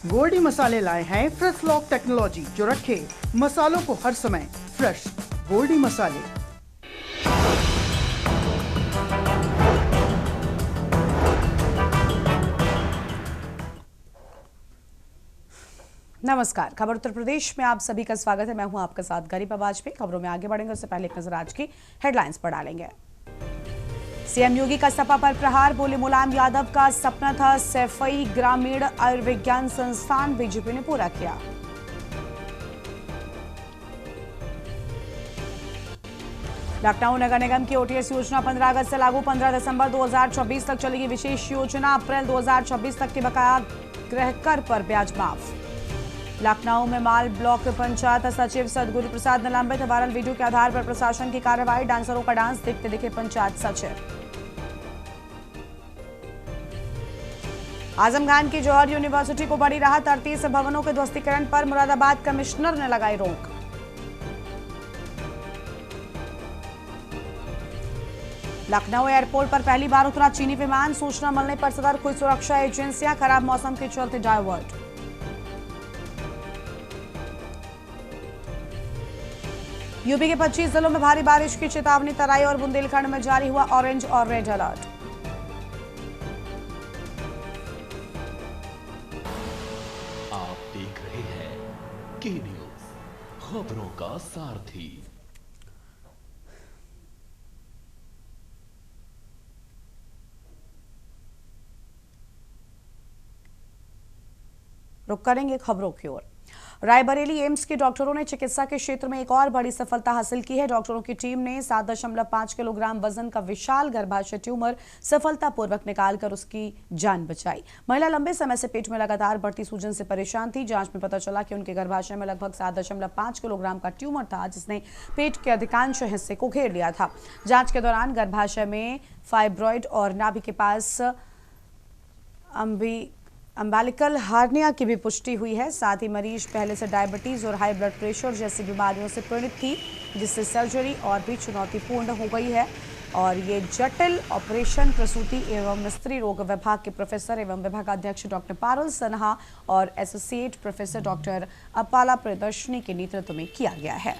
गोल्डी मसाले लाए हैं फ्रेश लॉक टेक्नोलॉजी जो रखे मसालों को हर समय फ्रेश। गोल्डी मसाले। नमस्कार, खबर उत्तर प्रदेश में आप सभी का स्वागत है। मैं हूं आपके साथ गरीबा वाजपेयी। खबरों में आगे बढ़ेंगे उससे पहले एक नजर आज की हेडलाइंस पर डालेंगे। सीएम योगी का सपा पर प्रहार, बोले मुलायम यादव का सपना था सैफई ग्रामीण आयुर्विज्ञान संस्थान, बीजेपी ने पूरा किया। लखनऊ नगर निगम की ओटीएस योजना 15 अगस्त से लागू, 15 दिसंबर 2024 तक चलेगी विशेष योजना। अप्रैल 2024 तक के बकाया गृहकर पर ब्याज माफ। लखनऊ में माल ब्लॉक पंचायत सचिव सदगुरु प्रसाद निलंबित, वायरल वीडियो के आधार पर प्रशासन की कार्रवाई। डांसरों का डांस देखते दिखे पंचायत सचिव। आजम खान की जौहर यूनिवर्सिटी को बड़ी राहत, 38 भवनों के ध्वस्तीकरण पर मुरादाबाद कमिश्नर ने लगाई रोक। लखनऊ एयरपोर्ट पर पहली बार उतरा चीनी विमान, सूचना मिलने पर सतर्क हुई सुरक्षा एजेंसियां, खराब मौसम के चलते डायवर्ट। यूपी के 25 जिलों में भारी बारिश की चेतावनी, तराई और बुंदेलखंड में जारी हुआ ऑरेंज और रेड अलर्ट। आप देख रहे हैं के न्यूज, खबरों का सारथी। रुक करेंगे खबरों की ओर। रायबरेली एम्स के डॉक्टरों ने चिकित्सा के क्षेत्र में एक और बड़ी सफलता हासिल की है। डॉक्टरों की टीम ने 7.5 किलोग्राम वजन का विशाल गर्भाशय ट्यूमर सफलतापूर्वक निकालकर उसकी जान बचाई। महिला लंबे समय से पेट में लगातार बढ़ती सूजन से परेशान थी। जांच में पता चला कि उनके गर्भाशय में लगभग 7.5 किलोग्राम का ट्यूमर था, जिसने पेट के अधिकांश हिस्से को घेर लिया था। जांच के दौरान गर्भाशय में फाइब्रॉइड और नाभि के पास अम्बिलिकल हार्निया की भी पुष्टि हुई है। साथ ही मरीज पहले से डायबिटीज और हाई ब्लड प्रेशर जैसी बीमारियों से पीड़ित थी, जिससे सर्जरी और भी चुनौतीपूर्ण हो गई है। और ये जटिल ऑपरेशन प्रसूति एवं स्त्री रोग विभाग के प्रोफेसर एवं विभागाध्यक्ष डॉक्टर पारुल सिन्हा और associate professor doctor Apala Priyadarshini के नेतृत्व में किया गया है।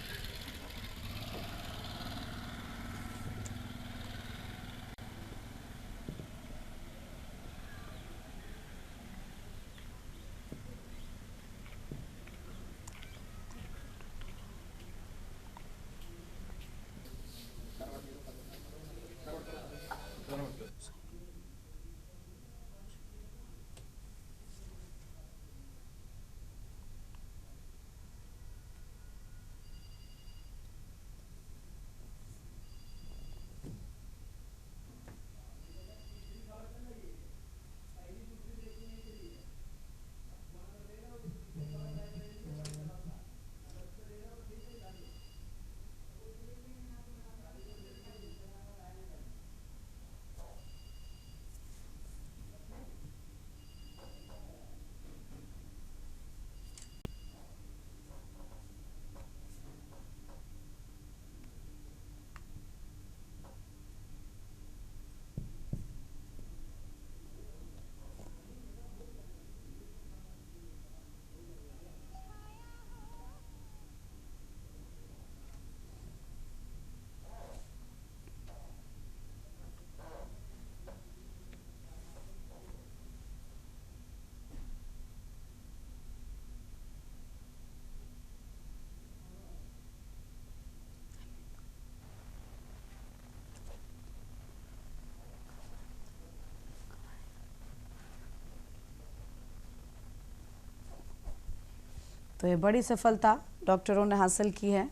तो ये बड़ी सफलता डॉक्टरों ने हासिल की है।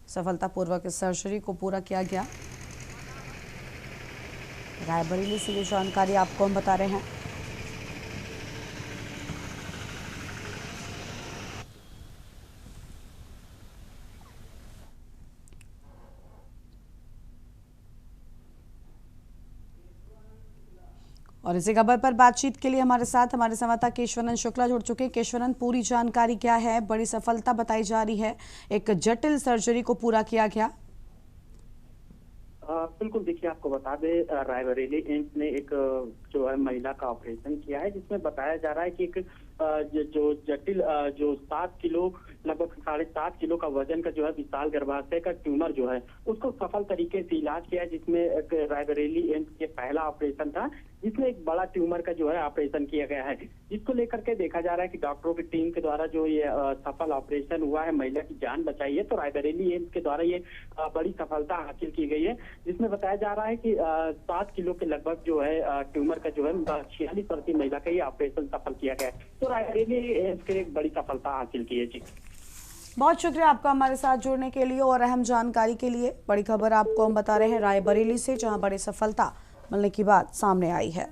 सफलतापूर्वक इस सर्जरी को पूरा किया गया। रायबरेली से ये जानकारी आपको हम बता रहे हैं। और इसी खबर पर बातचीत के लिए हमारे साथ हमारे संवाददाता केशवानंद शुक्ला जुड़ चुके हैं। केशवानंद, पूरी जानकारी क्या है? बड़ी सफलता बताई जा रही है, एक जटिल सर्जरी को पूरा किया गया। बिल्कुल, देखिए आपको बता दें, रायबरेली एम्स ने एक जो है महिला का ऑपरेशन किया है, जिसमें बताया जा रहा है कि एक जो जटिल जो 7 किलो लगभग 7.5 किलो का वजन का जो है विशाल गर्भाशय का ट्यूमर जो है उसको सफल तरीके से इलाज किया, जिसमें एक रायबरेली एम्स के पहला ऑपरेशन था जिसमें एक बड़ा ट्यूमर का जो है ऑपरेशन किया गया है, जिसको लेकर के देखा जा रहा है कि डॉक्टरों की टीम के द्वारा जो ये सफल ऑपरेशन हुआ है, महिला की जान बचाई है। तो रायबरेली एम्स के द्वारा ये बड़ी सफलता हासिल की गई है, जिसमें बताया जा रहा है कि 7 किलो के लगभग जो है ट्यूमर का जो है 46 वर्षीय महिला का ये ऑपरेशन सफल किया गया है। तो रायबरेली एम्स के एक बड़ी सफलता हासिल की है जी। बहुत शुक्रिया आपका हमारे साथ जुड़ने के लिए और अहम जानकारी के लिए। बड़ी खबर आपको हम बता रहे हैं रायबरेली से, जहां बड़ी सफलता मिलने की बात सामने आई है।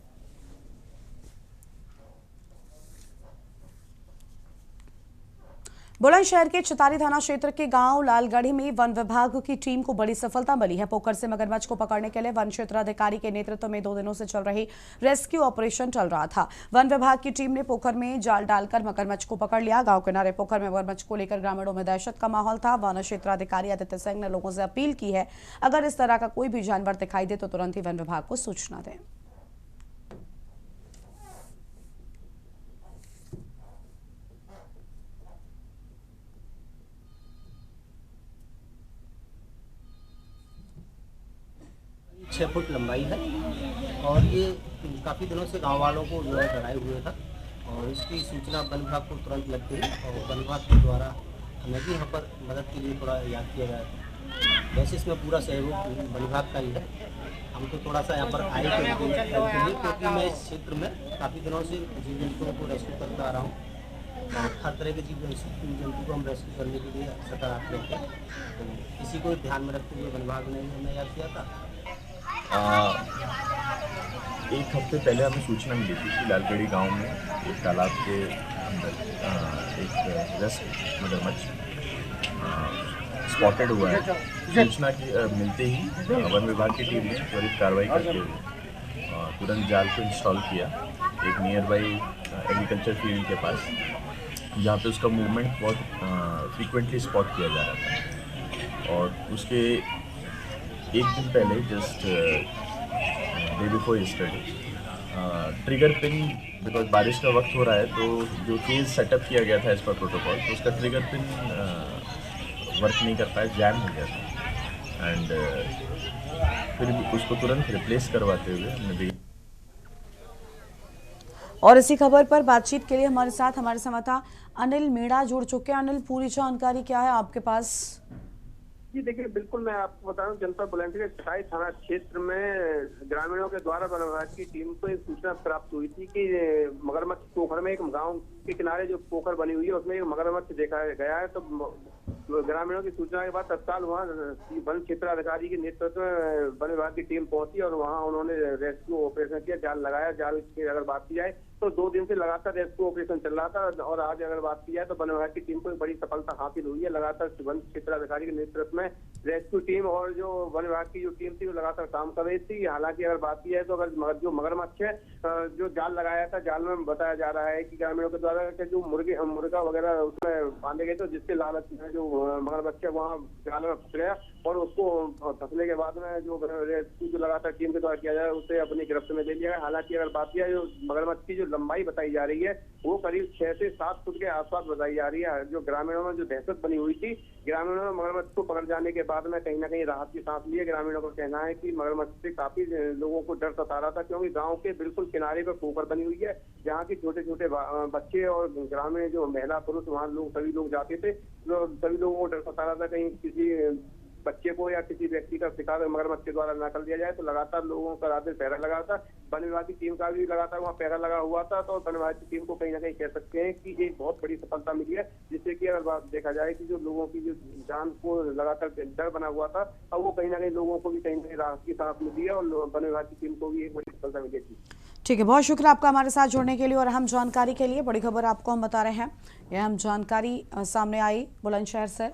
बुलंदशहर के चितारी थाना क्षेत्र के गांव लालगढ़ी में वन विभाग की टीम को बड़ी सफलता मिली है। पोखर से मगरमच्छ को पकड़ने के लिए वन क्षेत्राधिकारी के नेतृत्व में 2 दिनों से चल रही रेस्क्यू ऑपरेशन चल रहा था। वन विभाग की टीम ने पोखर में जाल डालकर मगरमच्छ को पकड़ लिया। गांव किनारे पोखर में मगरमच्छ को लेकर ग्रामीणों में दहशत का माहौल था। वन क्षेत्राधिकारी आदित्य सिंह ने लोगों से अपील की है, अगर इस तरह का कोई भी जानवर दिखाई दे तो तुरंत ही वन विभाग को सूचना दें। छः फुट लंबाई है और ये काफ़ी दिनों से गांव वालों को जो है डराए हुए था और इसकी सूचना वन विभाग को तुरंत लग गई और वन विभाग के द्वारा हमें भी यहाँ पर मदद के लिए थोड़ा याद किया गया था। वैसे इसमें पूरा सहयोग वन विभाग का ही है। हम तो थोड़ा सा यहाँ पर आए थे क्योंकि मैं इस क्षेत्र में काफ़ी दिनों से जीव जंतुओं को रेस्क्यू करता आ रहा हूँ और हर तरह के जीव जंतु को हम रेस्क्यू करने के लिए सकारात्मक रहते हैं। तो इसी को ध्यान में रखते हुए वन विभाग ने हमें याद किया था। एक हफ्ते पहले हमें सूचना मिली थी कि लालगढ़ी गांव में एक तालाब के अंदर एक रेस्ट मगरमच्छ स्पॉटेड हुआ है। सूचना की मिलते ही वन विभाग की टीम ने त्वरित कार्रवाई करते हुए तुरंत जाल को इंस्टॉल किया एक नियर बाई एग्रीकल्चर फील्ड के पास, जहाँ पे उसका मूवमेंट बहुत फ्रीक्वेंटली स्पॉट किया जा रहा था। और उसके एक दिन पहले just day before yesterday trigger pin, because बारिश का वक्त हो रहा है तो जो केज सेटअप किया गया था एज पर प्रोटोकॉल, तो उसका ट्रिगर पिन वर्क नहीं कर पाया, जैम हो गया था एंड फिर उसको तुरंत रिप्लेस करवाते हुए हमने। और इसी खबर पर बातचीत के लिए हमारे साथ हमारे संवाददाता अनिल मीणा जुड़ चुके हैं। अनिल, पूरी जानकारी क्या है आपके पास? जी देखिए, बिल्कुल मैं आपको बता रहा हूँ, जनपद बुलंदशहर के चितारी थाना क्षेत्र में ग्रामीणों के द्वारा वन विभाग की टीम को एक सूचना प्राप्त हुई थी कि मगरमच्छ पोखर में एक गांव के किनारे जो पोखर बनी हुई है उसमें एक मगरमच्छ देखा गया है। तो ग्रामीणों की सूचना के बाद तत्काल वहाँ वन क्षेत्राधिकारी के नेतृत्व में वन विभाग की टीम पहुंची और वहाँ उन्होंने रेस्क्यू ऑपरेशन किया, जाल लगाया। जाल की अगर बात की जाए तो 2 दिन से लगातार रेस्क्यू ऑपरेशन चल रहा था और आज अगर बात की जाए तो वन विभाग की टीम को एक बड़ी सफलता हासिल हुई है। लगातार वन क्षेत्राधिकारी के नेतृत्व में रेस्क्यू टीम और जो वन विभाग की जो टीम थी वो लगातार काम कर रही थी। हालांकि अगर बात की जाए तो अगर जो मगरमच्छ है जो जाल लगाया था, जाल में बताया जा रहा है कि ग्रामीणों के द्वारा जो मुर्गा वगैरह उसमें बांधे गए थे, जिसके लालच में जो मगरमच्छ है वहाँ जाल में फंस गया और उसको फंसने के बाद में जो रेस्क्यू जो लगातार टीम के द्वारा किया जाए उसे अपनी गिरफ्त में ले लिया गया। हालांकि अगर बात की जाए जो मगरमच्छ की जो लंबाई बताई जा रही है वो करीब 6 से 7 फुट के आसपास बताई जा रही है। जो ग्रामीणों में जो दहशत बनी हुई थी, ग्रामीणों में मगरमच्छ को पकड़ जाने के बाद में कहीं ना कहीं राहत की सांस ली है। ग्रामीणों का कहना है कि मगरमच्छ से काफी लोगों को डर सता रहा था, क्योंकि गांव के बिल्कुल किनारे पर पोखर बनी हुई है जहाँ की छोटे छोटे बच्चे और ग्रामीण जो महिला पुरुष वहाँ लोग सभी लोग जाते थे। सभी लोगों को डर सता रहा था कहीं किसी बच्चे को या किसी व्यक्ति का शिकार मगरमच्छ के द्वारा न कर दिया जाए। तो लगातार लोगों का रात में पहरा लगा था। वन विभाग की टीम का भी लगातार वहाँ पहरा लगा हुआ था। तो वन विभाग की टीम को कहीं ना कहीं कह सकते हैं कि एक बहुत बड़ी सफलता मिली है, जिससे कि अगर बात देखा जाए कि जो लोगों की जो जान को लगातार डर बना हुआ था, अब वो कहीं ना कहीं लोगों को भी कहीं ना कहीं राहत की सांस मिली है और वन विभाग की टीम को भी एक बड़ी सफलता मिली थी। ठीक है, बहुत शुक्रिया आपका हमारे साथ जुड़ने के लिए और अहम जानकारी के लिए। बड़ी खबर आपको हम बता रहे हैं, यह अहम जानकारी सामने आई बुलंदशहर से।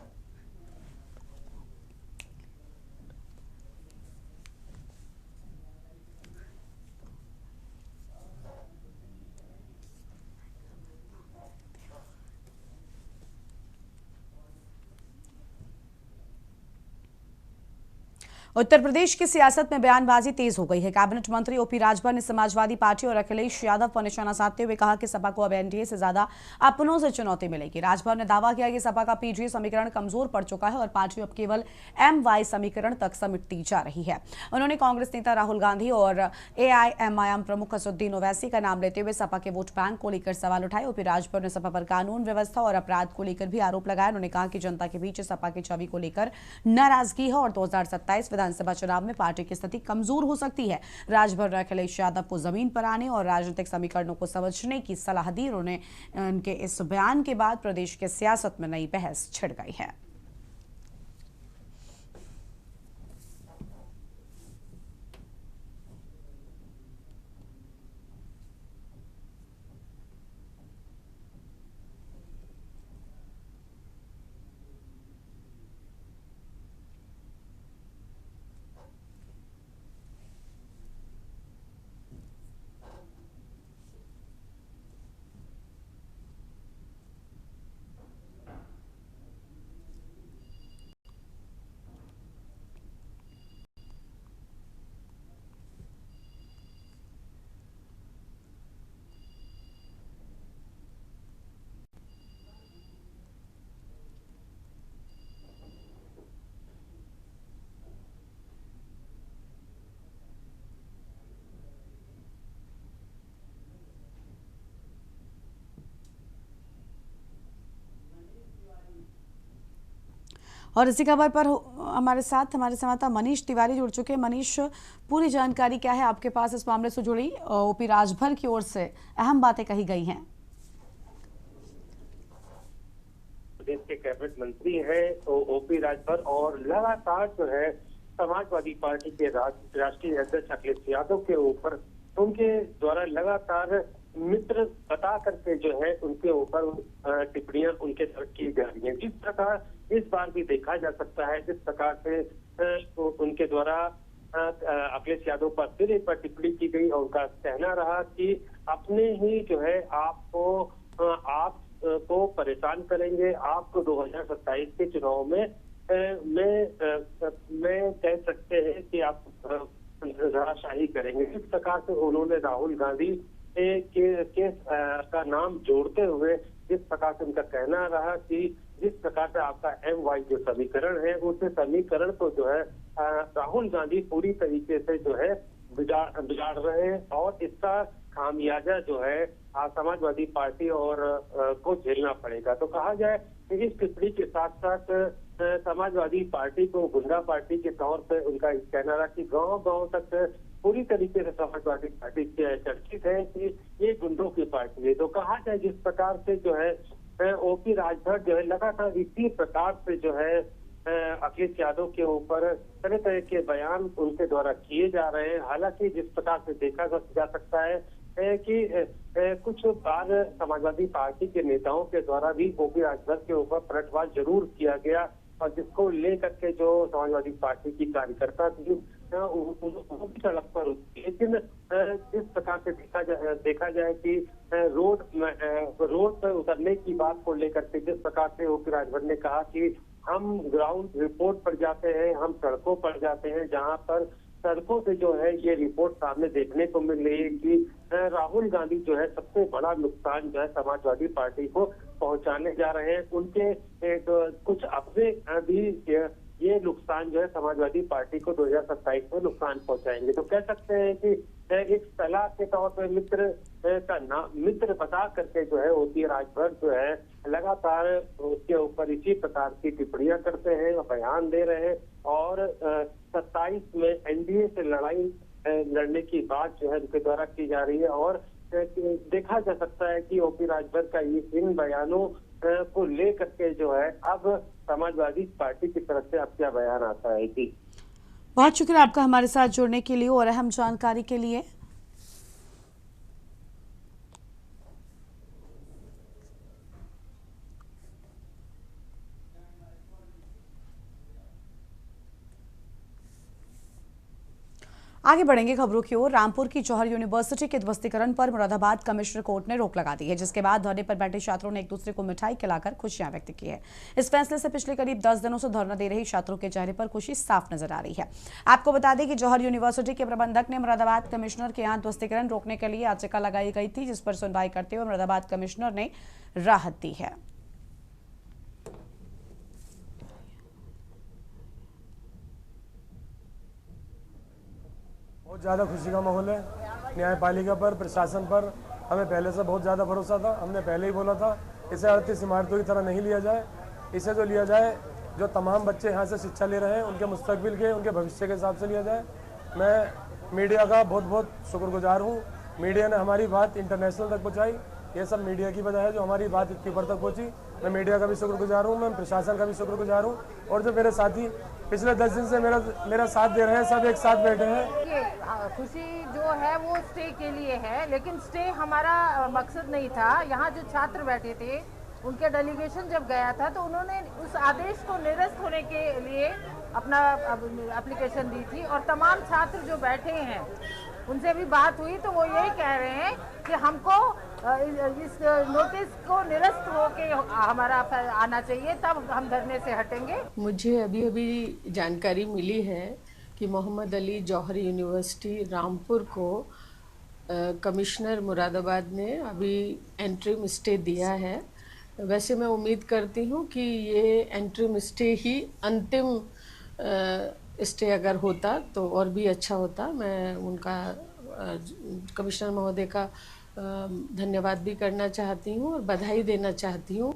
उत्तर प्रदेश की सियासत में बयानबाजी तेज हो गई है। कैबिनेट मंत्री ओपी राजभर ने समाजवादी पार्टी और अखिलेश यादव पर निशाना साधते हुए कहा कि सपा को अब एनडीए से ज्यादा अपनों से चुनौती मिलेगी। राजभर ने दावा किया कि सपा का पीजीए समीकरण कमजोर पड़ चुका है और पार्टी अब केवल एमवाई समीकरण तक समिटती जा रही है। उन्होंने कांग्रेस नेता राहुल गांधी और एआईएमआईएम प्रमुख असदुद्दीन ओवैसी का नाम लेते हुए सपा के वोट बैंक को लेकर सवाल उठाए। ओपी राजभर ने सपा पर कानून व्यवस्था और अपराध को लेकर भी आरोप लगाया। उन्होंने कहा कि जनता के बीच सपा की छवि को लेकर नाराजगी है और 2027 विधानसभा चुनाव में पार्टी की स्थिति कमजोर हो सकती है। राजभर ने अखिलेश यादव को जमीन पर आने और राजनीतिक समीकरणों को समझने की सलाह दी। उन्होंने उनके इस बयान के बाद प्रदेश के सियासत में नई बहस छिड़ गई है। और इसी खबर पर हमारे साथ हमारे संवाददाता मनीष तिवारी जुड़ चुके हैं। मनीष, पूरी जानकारी क्या है आपके पास इस मामले से जुड़ी? ओपी राजभर की ओर से अहम बातें कही गई हैं। प्रदेश के कैबिनेट मंत्री हैं तो ओपी राजभर और लगातार जो है समाजवादी पार्टी के राष्ट्रीय अध्यक्ष अखिलेश यादव के ऊपर उनके द्वारा लगातार मित्र बता करके जो है उनके ऊपर टिप्पणियां उनके तरफ की जा रही है। जिस प्रकार इस बार भी देखा जा सकता है, जिस प्रकार से उनके द्वारा अखिलेश यादव पर फिर एक बार टिप्पणी की गई और उनका कहना रहा कि अपने ही जो है आपको परेशान करेंगे, आपको 2027 के चुनाव में मैं कह सकते हैं कि आप धराशाही करेंगे। इस प्रकार से उन्होंने राहुल गांधी के का नाम जोड़ते हुए जिस प्रकार से उनका कहना रहा कि जिस प्रकार से आपका एमवाई जो समीकरण है उस समीकरण को जो है राहुल गांधी पूरी तरीके से जो है बिगाड़ रहे हैं और इसका खामियाजा जो है समाजवादी पार्टी और को झेलना पड़ेगा। तो कहा जाए कि इस टिप्पणी के साथ साथ समाजवादी पार्टी को गुंडा पार्टी के तौर पर उनका कहना रहा कि गांव-गांव तक पूरी तरीके से समाजवादी पार्टी चर्चित है कि ये गुंडों की पार्टी है। तो कहा जाए जिस प्रकार से जो है ओपी राजभर जो है लगातार इसी प्रकार से जो है अखिलेश यादव के ऊपर तरह तरह के बयान उनके द्वारा किए जा रहे हैं। हालांकि जिस प्रकार से देखा जा सकता है कि कुछ बार समाजवादी पार्टी के नेताओं के द्वारा भी ओपी राजभर के ऊपर पलटवार जरूर किया गया और जिसको लेकर के जो समाजवादी पार्टी की कार्यकर्ता थी उनकी सड़क पर उतरी। लेकिन जिस प्रकार से देखा जाए कि रोड पर उतरने की बात को लेकर के जिस प्रकार से ओपी राजभर ने कहा कि हम ग्राउंड रिपोर्ट पर जाते हैं, हम सड़कों पर जाते हैं, जहां पर सड़कों से जो है ये रिपोर्ट सामने देखने को मिल रही है कि राहुल गांधी जो है सबसे बड़ा नुकसान जो है समाजवादी पार्टी को पहुंचाने जा रहे हैं। उनके कुछ अपने भी ये नुकसान जो है समाजवादी पार्टी को 2027 में नुकसान पहुंचाएंगे। तो कह सकते हैं कि एक सलाह के तौर पर मित्र बता करके जो है ओपी राजभर जो है लगातार उसके ऊपर इसी प्रकार की टिप्पणियां करते हैं, बयान दे रहे हैं और 27 में एनडीए से लड़ाई लड़ने की बात जो है उनके द्वारा की जा रही है। और देखा जा सकता है कि ओपी राजभर का इन बयानों को लेकर के जो है अब समाजवादी पार्टी की तरफ से अब क्या बयान आता है। जी बहुत शुक्रिया आपका हमारे साथ जुड़ने के लिए और अहम जानकारी के लिए। आगे बढ़ेंगे खबरों की ओर। रामपुर की जौहर यूनिवर्सिटी के ध्वस्तीकरण पर मुरादाबाद कमिश्नर कोर्ट ने रोक लगा दी है, जिसके बाद धरने पर बैठे छात्रों ने एक दूसरे को मिठाई खिलाकर खुशियां व्यक्त की है। इस फैसले से पिछले करीब 10 दिनों से धरना दे रहे छात्रों के चेहरे पर खुशी साफ नजर आ रही है। आपको बता दें कि जौहर यूनिवर्सिटी के प्रबंधक ने मुरादाबाद कमिश्नर के यहाँ ध्वस्तीकरण रोकने के लिए याचिका लगाई गई थी, जिस पर सुनवाई करते हुए मुरादाबाद कमिश्नर ने राहत दी है। बहुत ज़्यादा खुशी का माहौल है। न्यायपालिका पर, प्रशासन पर हमें पहले से बहुत ज़्यादा भरोसा था। हमने पहले ही बोला था इसे 38 इमारतों की तरह नहीं लिया जाए, इसे जो लिया जाए, जो तमाम बच्चे यहाँ से शिक्षा ले रहे हैं उनके मुस्तकबिल के, उनके भविष्य के हिसाब से लिया जाए। मैं मीडिया का बहुत बहुत शुक्रगुजार हूँ। मीडिया ने हमारी बात इंटरनेशनल तक पहुँचाई। ये सब मीडिया की वजह है जो हमारी बात इतनी ऊपर तक पहुँची। मैं मीडिया का भी शुक्रगुजार हूँ, मैं प्रशासन का भी शुक्रगुजार हूँ, और जो मेरे साथी पिछले 10 दिन से मेरा साथ दे रहे हैं, सब एक साथ बैठे हैं। ये खुशी जो है वो स्टे के लिए है, लेकिन स्टे हमारा मकसद नहीं था। यहाँ जो छात्र बैठे थे उनके डेलीगेशन जब गया था तो उन्होंने उस आदेश को निरस्त होने के लिए अपना एप्लीकेशन दी थी, और तमाम छात्र जो बैठे हैं उनसे भी बात हुई तो वो यही कह रहे हैं कि हमको इस नोटिस को निरस्त होके हमारा आना चाहिए, तब हम धरने से हटेंगे। मुझे अभी अभी जानकारी मिली है कि मोहम्मद अली जौहर यूनिवर्सिटी रामपुर को कमिश्नर मुरादाबाद ने अभी एंट्रीम स्टे दिया है। वैसे मैं उम्मीद करती हूँ कि ये एंट्रीम स्टे ही अंतिम स्टे अगर होता तो और भी अच्छा होता। मैं उनका कमिश्नर महोदय का धन्यवाद भी करना चाहती हूँ और बधाई देना चाहती हूँ।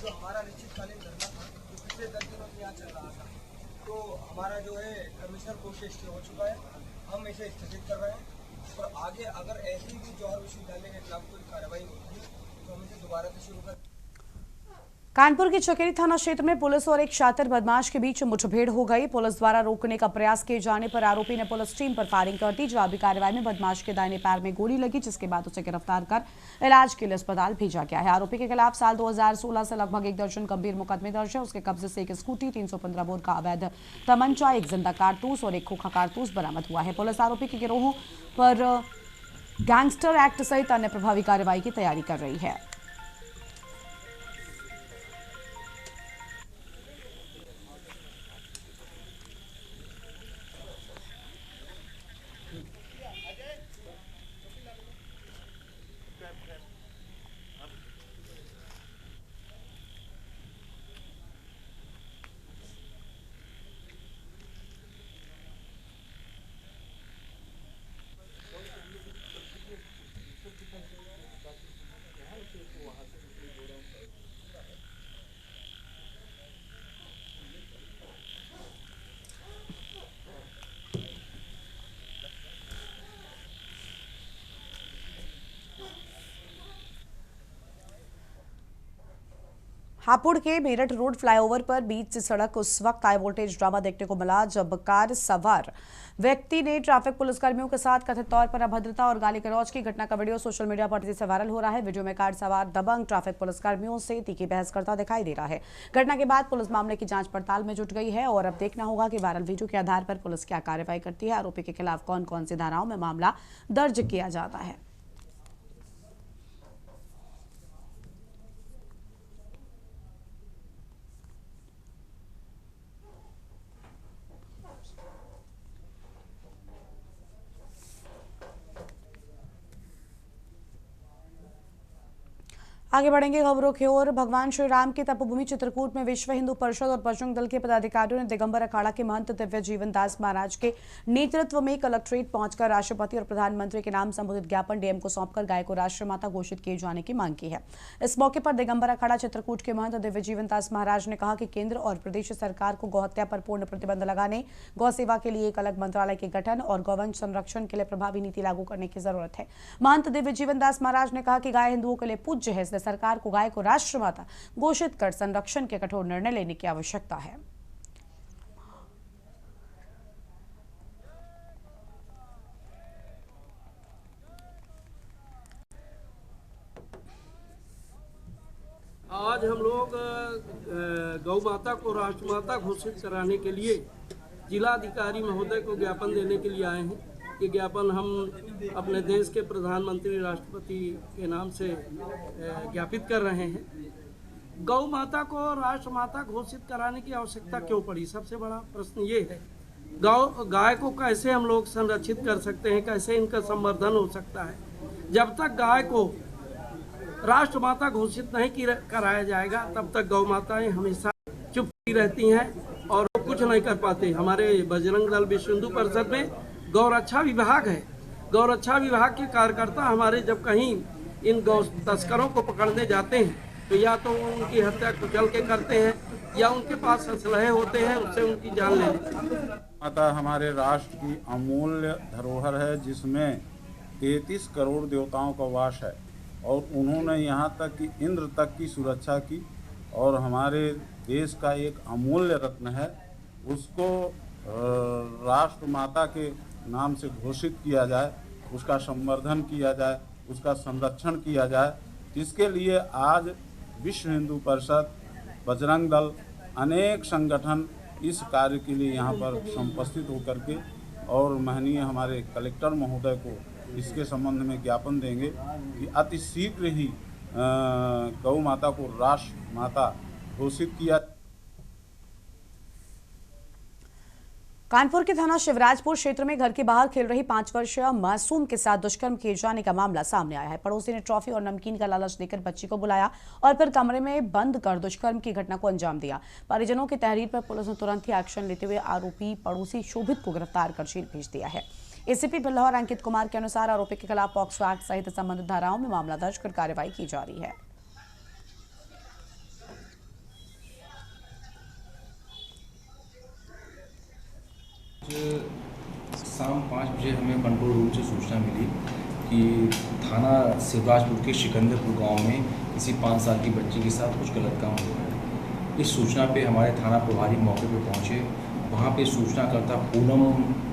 हमारा निश्चितकालीन धरना था जो पिछले 10 दिनों से यहाँ चल रहा था, तो हमारा जो है कमिश्नर कोर्ट से स्टे हो चुका है। हम इसे स्थगित कर रहे हैं और आगे अगर ऐसी भी जौहर विश्वविद्यालय के खिलाफ कोई कार्रवाई होगी तो हम इसे दोबारा से शुरू कर। कानपुर के चकेरी थाना क्षेत्र में पुलिस और एक शातिर बदमाश के बीच मुठभेड़ हो गई। पुलिस द्वारा रोकने का प्रयास किए जाने पर आरोपी ने पुलिस टीम पर फायरिंग कर दी। जवाबी कार्रवाई में बदमाश के दाहिने पैर में गोली लगी, जिसके बाद उसे गिरफ्तार कर इलाज के लिए अस्पताल भेजा गया है। आरोपी के खिलाफ साल 2016 से लगभग 1 दर्जन गंभीर मुकदमे दर्ज है। उसके कब्जे से एक स्कूटी, 315 बोर का अवैध तमंचा, एक जिंदा कारतूस और एक खोखा कारतूस बरामद हुआ है। पुलिस आरोपी के गिरोह पर गैंगस्टर एक्ट सहित अन्य प्रभावी कार्रवाई की तैयारी कर रही है। हापुड़ के मेरठ रोड फ्लाईओवर पर बीच सड़क उस वक्त हाई वोल्टेज ड्रामा देखने को मिला जब कार सवार व्यक्ति ने ट्रैफिक पुलिसकर्मियों के साथ कथित तौर पर अभद्रता और गाली गलौज की घटना का वीडियो सोशल मीडिया पर तेजी से वायरल हो रहा है। वीडियो में कार सवार दबंग ट्रैफिक पुलिसकर्मियों से तीखी बहस करता दिखाई दे रहा है। घटना के बाद पुलिस मामले की जांच पड़ताल में जुट गई है और अब देखना होगा कि वायरल वीडियो के आधार पर पुलिस क्या कार्रवाई करती है। आरोपी के खिलाफ कौन कौन सी धाराओं में मामला दर्ज किया जाता है। आगे बढ़ेंगे खबरों की ओर। भगवान श्री राम की तपोभूमि चित्रकूट में विश्व हिंदू परिषद और बजरंग दल के पदाधिकारियों ने दिगंबर अखाड़ा के महंत दिव्य जीवन दास महाराज के नेतृत्व में कलेक्ट्रेट पहुंचकर राष्ट्रपति और प्रधानमंत्री के नाम संबोधित ज्ञापन डीएम को सौंपकर गाय को राष्ट्रमाता घोषित किए जाने की मांग की है। इस मौके पर दिगंबर अखाड़ा चित्रकूट के महंत दिव्य जीवन दास महाराज ने कहा कि केंद्र और प्रदेश सरकार को गौहत्या पर पूर्ण प्रतिबंध लगाने, गौ सेवा के लिए एक अलग मंत्रालय के गठन और गौवंश संरक्षण के लिए प्रभावी नीति लागू करने की जरूरत है। महंत दिव्य जीवन दास महाराज ने कहा कि गाय हिंदुओं के लिए पूज्य है, इसलिए सरकार को गाय को राष्ट्रमाता घोषित कर संरक्षण के कठोर निर्णय लेने की आवश्यकता है। आज हम लोग गौ माता को राष्ट्रमाता घोषित कराने के लिए जिलाधिकारी महोदय को ज्ञापन देने के लिए आए हैं। ये ज्ञापन हम अपने देश के प्रधानमंत्री राष्ट्रपति के नाम से ज्ञापित कर रहे हैं। गौ माता को राष्ट्रमाता घोषित कराने की आवश्यकता क्यों पड़ी? सबसे बड़ा प्रश्न ये है, गाय को कैसे हम लोग संरक्षित कर सकते हैं, कैसे इनका संवर्धन हो सकता है? जब तक गाय को राष्ट्रमाता घोषित नहीं कराया जाएगा तब तक गौ माताएं हमेशा चुप रहती हैं और वो कुछ नहीं कर पाते। हमारे बजरंग दल विश्व हिंदू परिषद में गौरक्षा विभाग है। गौरक्षा विभाग के कार्यकर्ता हमारे जब कहीं इन गौ तस्करों को पकड़ने जाते हैं तो या तो उनकी हत्या कुचल के करते हैं या उनके पास असलहे होते हैं, उससे उनकी जान ले लेते हैं। माता हमारे राष्ट्र की अमूल्य धरोहर है जिसमें 33 करोड़ देवताओं का वास है और उन्होंने यहाँ तक कि इंद्र तक की सुरक्षा की और हमारे देश का एक अमूल्य रत्न है उसको राष्ट्र माता के नाम से घोषित किया जाए, उसका संवर्धन किया जाए, उसका संरक्षण किया जाए। इसके लिए आज विश्व हिंदू परिषद, बजरंग दल, अनेक संगठन इस कार्य के लिए यहाँ पर उपस्थित होकर के और माननीय हमारे कलेक्टर महोदय को इसके संबंध में ज्ञापन देंगे कि अति शीघ्र ही गौ माता को राष्ट्र माता घोषित किया। कानपुर के थाना शिवराजपुर क्षेत्र में घर के बाहर खेल रही 5 वर्षीय मासूम के साथ दुष्कर्म किए जाने का मामला सामने आया है। पड़ोसी ने ट्रॉफी और नमकीन का लालच देकर बच्ची को बुलाया और फिर कमरे में बंद कर दुष्कर्म की घटना को अंजाम दिया। परिजनों की तहरीर पर पुलिस ने तुरंत ही एक्शन लेते हुए आरोपी पड़ोसी शोभित को गिरफ्तार कर जेल भेज दिया है। एसीपी बिल्हौर अंकित कुमार के अनुसार आरोपी के खिलाफ पॉक्सो एक्ट सहित संबंधित धाराओं में मामला दर्ज कर कार्रवाई की जा रही है। शाम 5 बजे हमें कंट्रोल रूम से सूचना मिली कि थाना शिवराजपुर के सिकंदरपुर गांव में किसी 5 साल की बच्ची के साथ कुछ गलत काम हुआ है। इस सूचना पे हमारे थाना प्रभारी मौके पे पहुंचे। वहां पे सूचनाकर्ता पूनम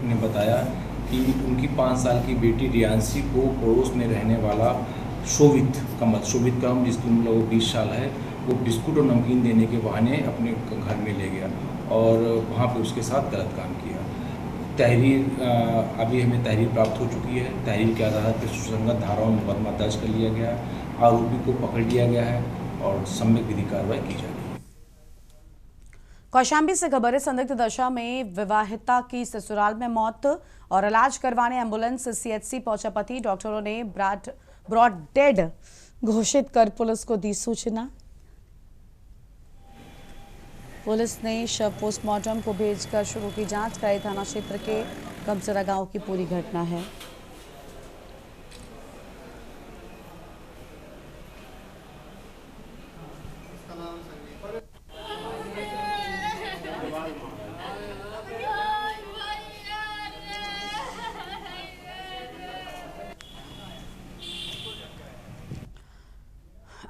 ने बताया कि उनकी 5 साल की बेटी रियांशी को पड़ोस में रहने वाला शोभित कमल जिसकी उम्र 20 साल है, वो बिस्कुट और नमकीन देने के बहाने अपने घर में ले गया और वहाँ पे उसके साथ गलत काम किया। तहरीर अभी हमें तहरीर प्राप्त हो चुकी है। तहरीर के आधार पर सुसंगत धाराओं में मुकदमा दर्ज कर लिया गया, आरोपी को पकड़ लिया गया है और सम्यक विधि कार्रवाई की जा रही है। कौशाम्बी से खबर है, संदिग्ध दशा में विवाहिता की ससुराल में मौत और इलाज करवाने एम्बुलेंस सीएचसी पहुंचा पति। डॉक्टरों ने ब्रॉड डेड घोषित कर पुलिस को दी सूचना। पुलिस ने शव पोस्टमार्टम को भेजकर शुरू की जांच। कई थाना क्षेत्र के कमसरा गांव की पूरी घटना है।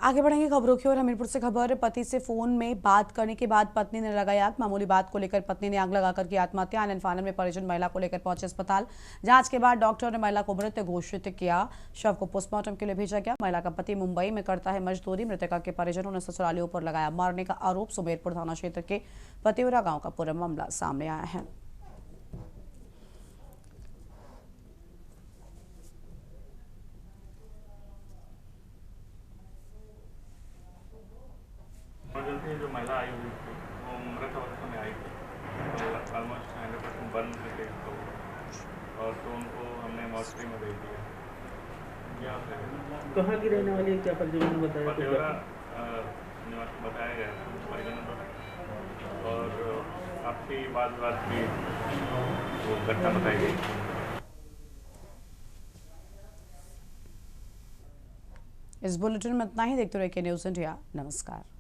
आगे बढ़ेंगे खबरों की ओर। हमीरपुर से खबर, पति से फोन में बात करने के बाद पत्नी ने लगाई आग। मामूली बात को लेकर पत्नी ने आग लगाकर की आत्महत्या। आनंद फानन में परिजन महिला को लेकर पहुंचे अस्पताल। जांच के बाद डॉक्टर ने महिला को मृत घोषित किया। शव को पोस्टमार्टम के लिए भेजा गया। महिला का पति मुंबई में करता है मजदूरी। मृतका के परिजनों ने ससुरालियों पर लगाया मारने का आरोप। सुमेरपुर थाना क्षेत्र के पतिवरा गांव का पूरा मामला सामने आया है। जो महिला आई हुई थी वो मृत अवस्था में आई थी, तो ऑलमोस्ट 100% बर्न करके और तो उनको हमने मॉर्चरी में भेज दिया। यहाँ पे कहाँ की रहने वाली है, क्या परिजनों ने बताया? बताया गया परिजनों द्वारा और आपकी बात की वो घटना बताई गई। इस बुलेटिन में इतना ही। देखते रहिए न्यूज़ इंडिया। नमस्कार।